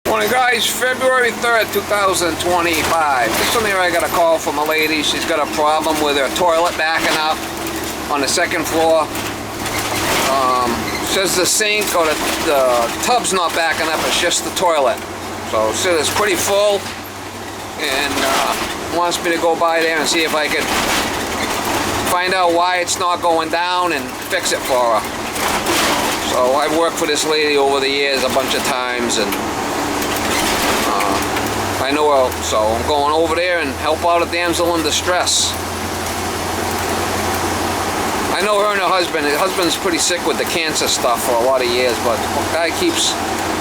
Morning guys, February 3rd, 2025. This one here I got a call from a lady. She's got a problem with her toilet backing up on the second floor. Says the sink or the tub's not backing up, it's just the toilet. So she says it's pretty full and wants me to go by there and see if I could find out why it's not going down and fix it for her. So I've worked for this lady over the years a bunch of times, and I know her, so I'm going over there and help out a damsel in distress. I know her and her husband. Her husband's pretty sick with the cancer stuff for a lot of years, but the guy keeps,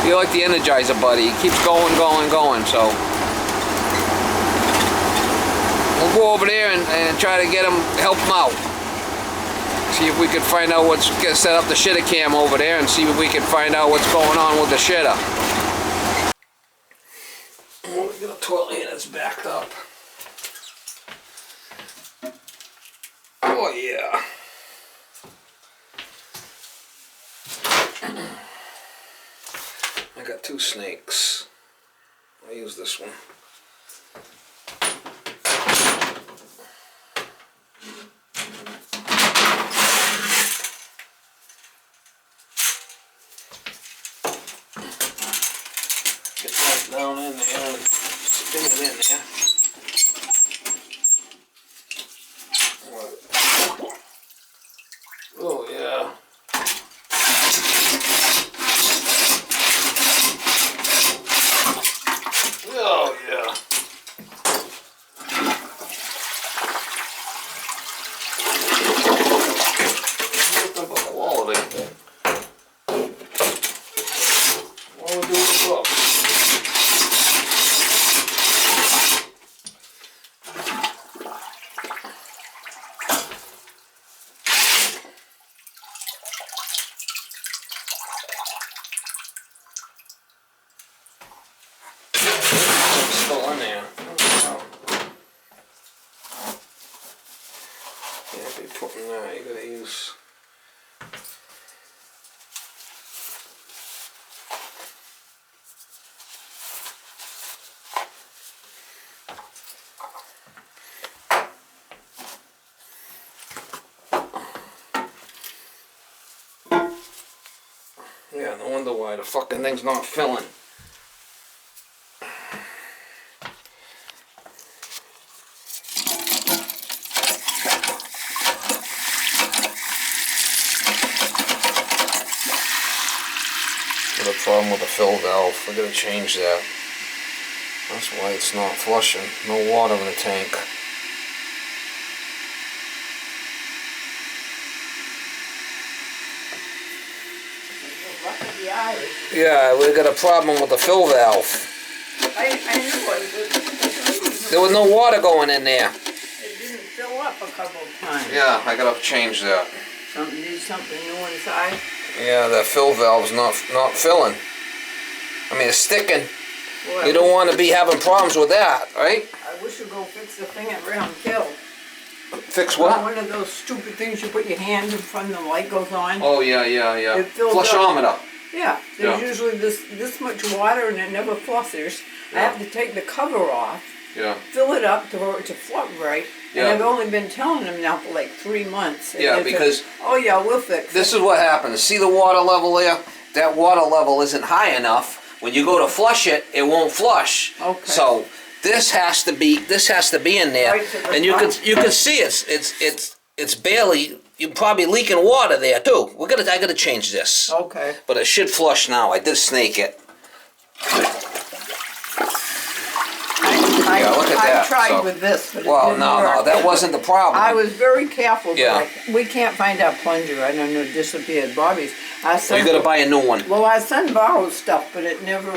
he's like the Energizer buddy. He keeps going, so we'll go over there and try to help him out. See if we could find out set up the shitter cam over there and see if we can find out what's going on with the shitter. Oh, we got a toilet here that's backed up. Oh yeah. I got two snakes. I'll use this one. Get that down in there and spin it in there. Oh yeah. Oh yeah. Look at the quality. What we'll do is look. Still in there. Can't be putting that. You gotta use. Yeah, no wonder why the fucking thing's not filling. Got a problem with the fill valve. I gotta change that. That's why it's not flushing. No water in the tank. Yeah, we got a problem with the fill valve. I knew it. There was no water going in there. It didn't fill up a couple of times. Yeah, I gotta change that. Need something new inside? Yeah, that fill valve's not filling. I mean, it's sticking. Well, You don't want to be having problems with that, right? I wish you'd go fix the thing at Round Hill. Fix what? One of those stupid things you put your hand in front and the light goes on. Oh, yeah. It fills Flushometer. up. Yeah, there's usually this much water and it never flushes. I have to take the cover off, fill it up for it to flood right. And I've only been telling them now for like 3 months. And Yeah, because oh yeah, we'll fix it. this is what happens. See the water level there? That water level isn't high enough. When you go to flush it, it won't flush. Okay. So this has to be in there, Right to the and you can see it's barely. You're probably leaking water there too. I gotta change this. Okay. But it should flush now. I did snake it. Yeah, look at that. I tried with this, but it Well, didn't no, work. that wasn't the problem. I was very careful. Yeah. But we can't find our plunger. I don't know, it disappeared. Bobby's. So you gotta buy a new one. Well, our son borrowed stuff, but it never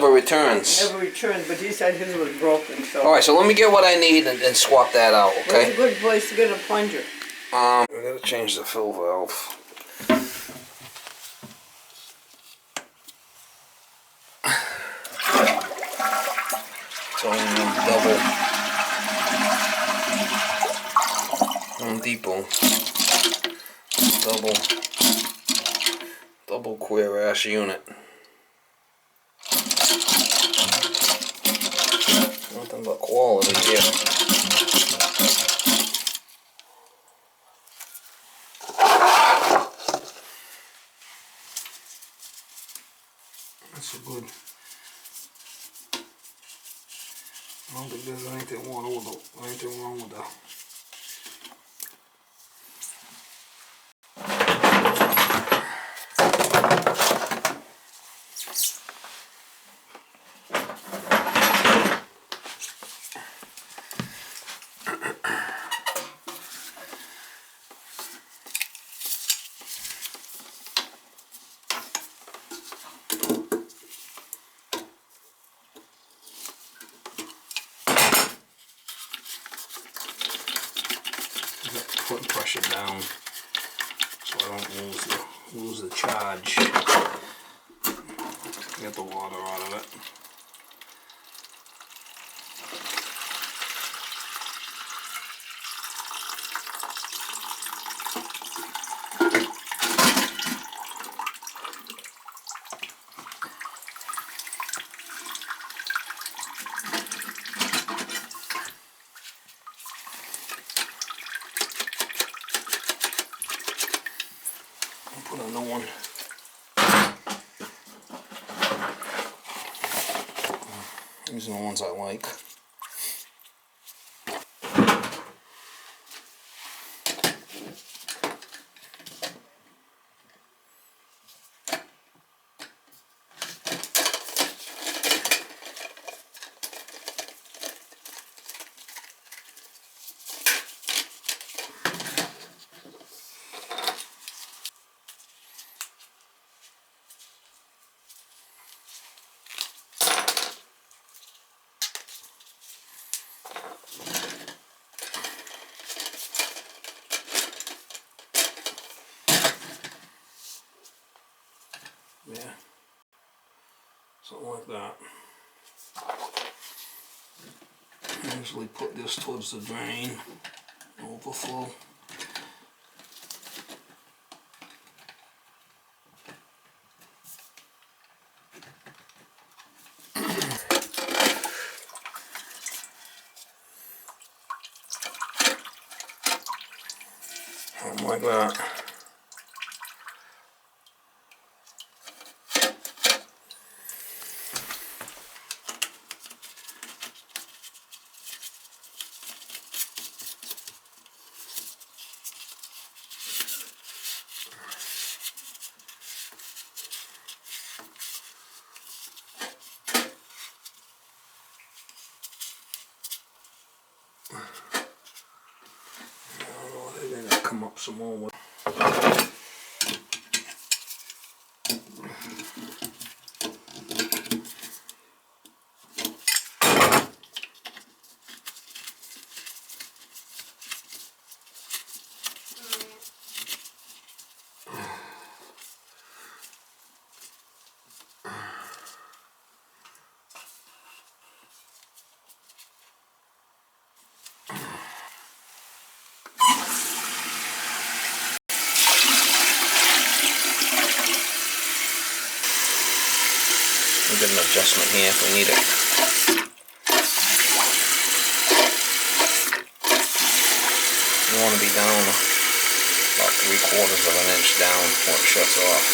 returns. returned. But he said his was broken. So. All right, so let me get what I need and swap that out. Where's Okay. a good place to get a plunger? We gotta change the fill valve. So I'm gonna double Home Depot. Double queer ass unit. Nothing but quality here. That's a good. I don't think there's anything wrong with that. Put pressure down so I don't lose the charge. Get the water out of it. Put a new one. These are the ones I like. Yeah, something like that. I usually put this towards the drain, overflow. Something like that. They're gonna come up some more. We'll get an adjustment here if we need it. You want to be down about 3/4 of an inch down before it shuts off.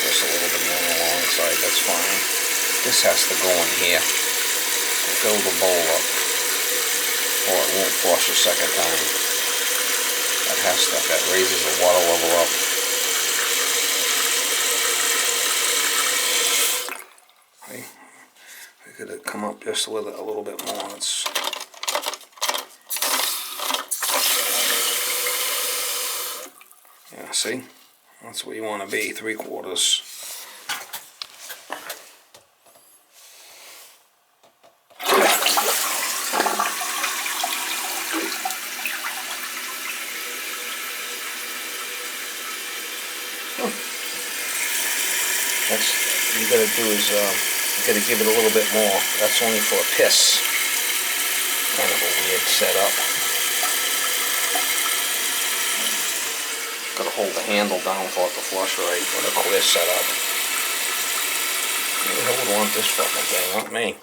Just a little bit more on the long side, that's fine. This has to go in here to fill the bowl up, or it won't flush a second time. That raises the water level up. I could come up just with it a little bit more. Yeah, see? That's where you want to be, 3/4. That's what you gotta do is you gotta give it a little bit more. That's only for a piss. Kind of a weird setup. Gotta hold the handle down for it to flush right. What a clear setup. Who the hell would want this fucking thing? Not me.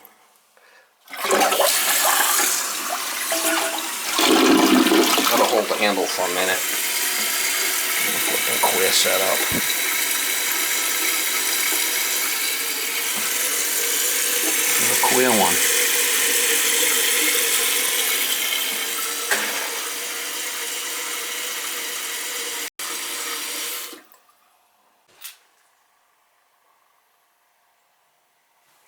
handle for a minute. Get the clear set up. A clear one.